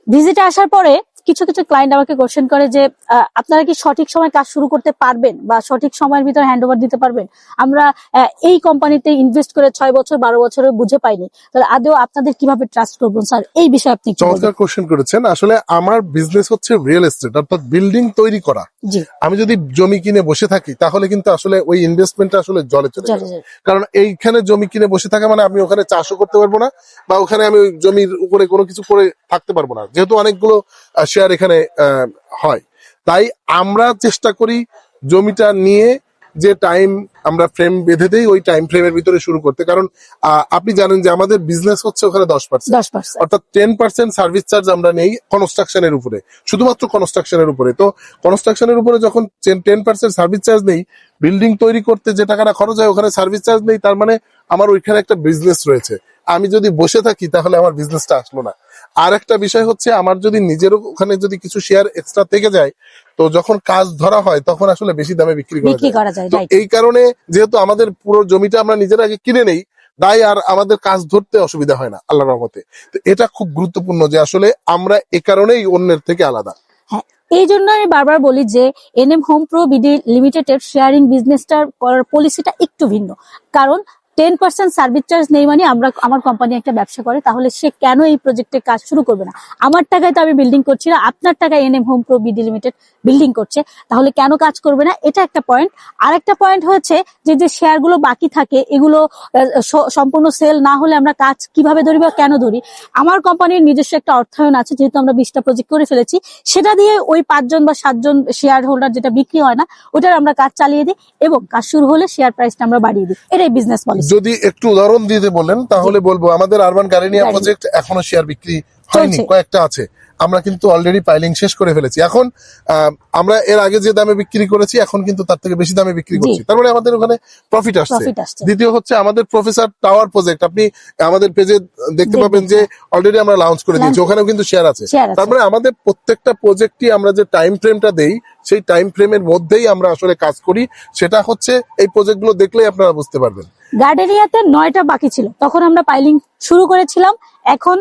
ভিজিটে আসার পরে কিছু কিছু ক্লায়েন্ট আমাকে কোশ্চেন করে যে আপনারা কি সঠিক সময় কাজ শুরু করতে পারবেন বা সঠিক সময়ের ভিতরে হ্যান্ডওভার দিতে পারবেন? আমরা এই কোম্পানিতে ইনভেস্ট করে 6 বছর 12 বছরে বুঝে পাইনি, তাহলে আদৌ আপনাদের কিভাবে ট্রাস্ট করবেন স্যার? এই বিষয়ে আপনি কি বলবেন? চমৎকার কোশ্চেন করেছেন। আসলে আমার বিজনেস হচ্ছে রিয়েল এস্টেট, অর্থাৎ বিল্ডিং তৈরি করা। জি, আমি যদি জমি কিনে বসে থাকি তাহলে কিন্তু আসলে ওই ইনভেস্টমেন্টটা আসলে জলে চলে যাবে। কারণ এইখানে জমি কিনে বসে থাকা মানে আমি ওখানে চাষও করতে পারবো না, বা ওখানে আমি ওই জমির উপরে কোনো কিছু করে থাকতে পারবো না, যেহেতু অনেকগুলো শেয়ার এখানে হয়। তাই আমরা চেষ্টা করি জমিটা নিয়ে যে টাইম আমরা ফ্রেম বেঁধে দেই ওই টাইম ফ্রেমের ভিতরে শুরু করতে। কারণ আপনি জানেন যে আমাদের বিজনেস হচ্ছে ওখানে 10%, অর্থাৎ 10% সার্ভিস চার্জ আমরা নেই কনস্ট্রাকশনের উপরে, শুধুমাত্র কনস্ট্রাকশনের উপরে। তো কনস্ট্রাকশনের উপরে যখন 10% সার্ভিস চার্জ নেই, বিল্ডিং তৈরি করতে যে টাকাটা খরচ হয় ওখানে সার্ভিস চার্জ নেই, তার মানে আমার ওইখানে একটা বিজনেস রয়েছে। আমি যদি বসে থাকি তাহলে আমার বিজনেসটা আসলো না। আর একটা বিষয় হচ্ছে, আমার যদি নিজেরও ওখানে যদি কিছু শেয়ার এক্সট্রা থেকে যায়, তো যখন কাজ ধরা হয় তখন আসলে বেশি দামে বিক্রি করা যায়। তো এই কারণে যেহেতু আমাদের পুরো জমিটা আমরা নিজেরা আগে কিনে নেই, তাই আর আমাদের কাজ ধরতে অসুবিধা হয় না আল্লাহর রহমতে। তো এটা খুব গুরুত্বপূর্ণ যে আসলে আমরা এ কারণেই অন্যের থেকে আলাদা। এই জন্য আমি বারবার বলি যে এনএম হোম প্রো বিডি লিমিটেডের শেয়ারিং বিজনেসটার করার পলিসিটা একটু ভিন্ন। কারণ 10% সার্ভিস চার্জ নেই মানে আমার কোম্পানি একটা ব্যবসা করে, তাহলে সে কেন এই প্রজেক্টে কাজ শুরু করবে না? আমার টাকায় তো আমি বিল্ডিং করছি না, আপনার টাকায় NM home pro BD limited building করছে, তাহলে কেন কাজ করবে না? এটা একটা পয়েন্ট। আর একটা পয়েন্ট হচ্ছে যে যে শেয়ারগুলো বাকি থাকে এগুলো সম্পূর্ণ সেল না হলে আমরা কাজ কিভাবে ধরি বা কেন ধরি? আমার কোম্পানির নিজস্ব একটা অর্থায়ন আছে, যেহেতু আমরা 20টা প্রজেক্ট করে ফেলেছি, সেটা দিয়ে ওই 5 জন বা 7 জন শেয়ার হোল্ডার যেটা বিক্রি হয় না ওটার আমরা কাজ চালিয়ে দিই, এবং কাজ শুরু হলে শেয়ার প্রাইসটা আমরা বাড়িয়ে দিই। এটাই বিজনেস পলিসি। যদি একটু উদাহরণ দিতে বলেন তাহলে বলবো, আমাদের আরবান গার্ডেনিয়া প্রজেক্ট এখনো শেয়ার বিক্রি হয়নি, কয়েকটা আছে। আমরা কিন্তু অলরেডি পাইলিং শেষ করে ফেলেছি। এখন আমরা এর আগে যে দামে বিক্রি করেছি এখন কিন্তু তার থেকে বেশি দামে বিক্রি করছি, তার মানে আমাদের ওখানে প্রফিট আসছে। দ্বিতীয় হচ্ছে আমাদের প্রফেসর টাওয়ার প্রজেক্ট, আপনি আমাদের পেজে দেখতে পাবেন যে অলরেডি আমরা লঞ্চ করে দিয়েছি, ওখানেও কিন্তু শেয়ার আছে। তার মানে আমাদের প্রত্যেকটা প্রজেক্টই আমরা যে টাইম ফ্রেমটা দেই সেই টাইম ফ্রেমের মধ্যেই আমরা আসলে কাজ করি। সেটা হচ্ছে এই প্রজেক্টগুলো দেখলেই আপনারা বুঝতে পারবেন। গার্ডেনিয়াতে 9টা বাকি ছিল, তখন আমরা পাইলিং শুরু করেছিলাম। এখন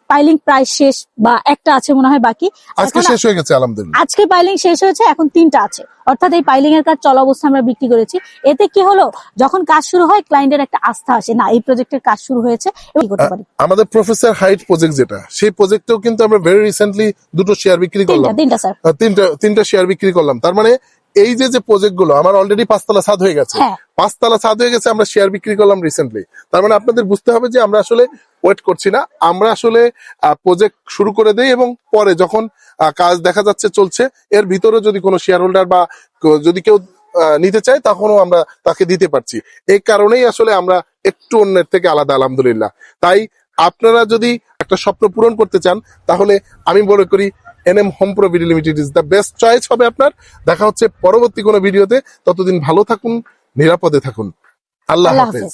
পাইলিং প্রায় শেষ, বা একটা আছে মনে হয় বাকি। আজকে শেষ হয়ে গেছে আলহামদুলিল্লাহ। আজকে পাইলিং শেষ হয়েছে, এখন 3টা আছে, অর্থাৎ এই পাইলিং এর কাজ চলা অবস্থা আমরা বিক্রি করেছি। এতে কি হলো, যখন কাজ শুরু হয় ক্লায়েন্টের একটা আস্থা আসে, না এই প্রজেক্টের কাজ শুরু হয়েছে এবং করতে পারি। আমাদের প্রফেসর হাইট প্রজেক্ট যেটা, সেই প্রজেক্টেও কিন্তু আমরা ভেরি রিসেন্টলি 2টো শেয়ার বিক্রি করলাম। 3টা স্যার, 3টা শেয়ার বিক্রি করলাম। তার মানে এই যে প্রজেক্ট গুলো আমার অলরেডি 5 তলা ছাদ হয়ে গেছে, 5 তলা ছাদ হয়ে গেছে, আমরা শেয়ার বিক্রি করলাম রিসেন্টলি। তার মানে আপনাদের বুঝতে হবে যে আমরা আসলে ওয়েট করছি না, আমরা আসলে প্রজেক্ট শুরু করে দেই এবং পরে যখন কাজ দেখা যাচ্ছে চলছে, এর ভিতরে যদি কোনো শেয়ার হোল্ডার বা যদি কেউ নিতে চায় তখনও আমরা তাকে দিতে পারছি। এই কারণেই আসলে আমরা একটু অন্যের থেকে আলাদা আলহামদুলিল্লাহ। তাই আপনারা যদি একটা স্বপ্ন পূরণ করতে চান তাহলে আমি মনে করি NM home pro BD limited is the best choice হবে আপনার। দেখা হচ্ছে পরবর্তী কোনো ভিডিওতে। ততদিন ভালো থাকুন, নিরাপদে থাকুন। আল্লাহ হাফেজ।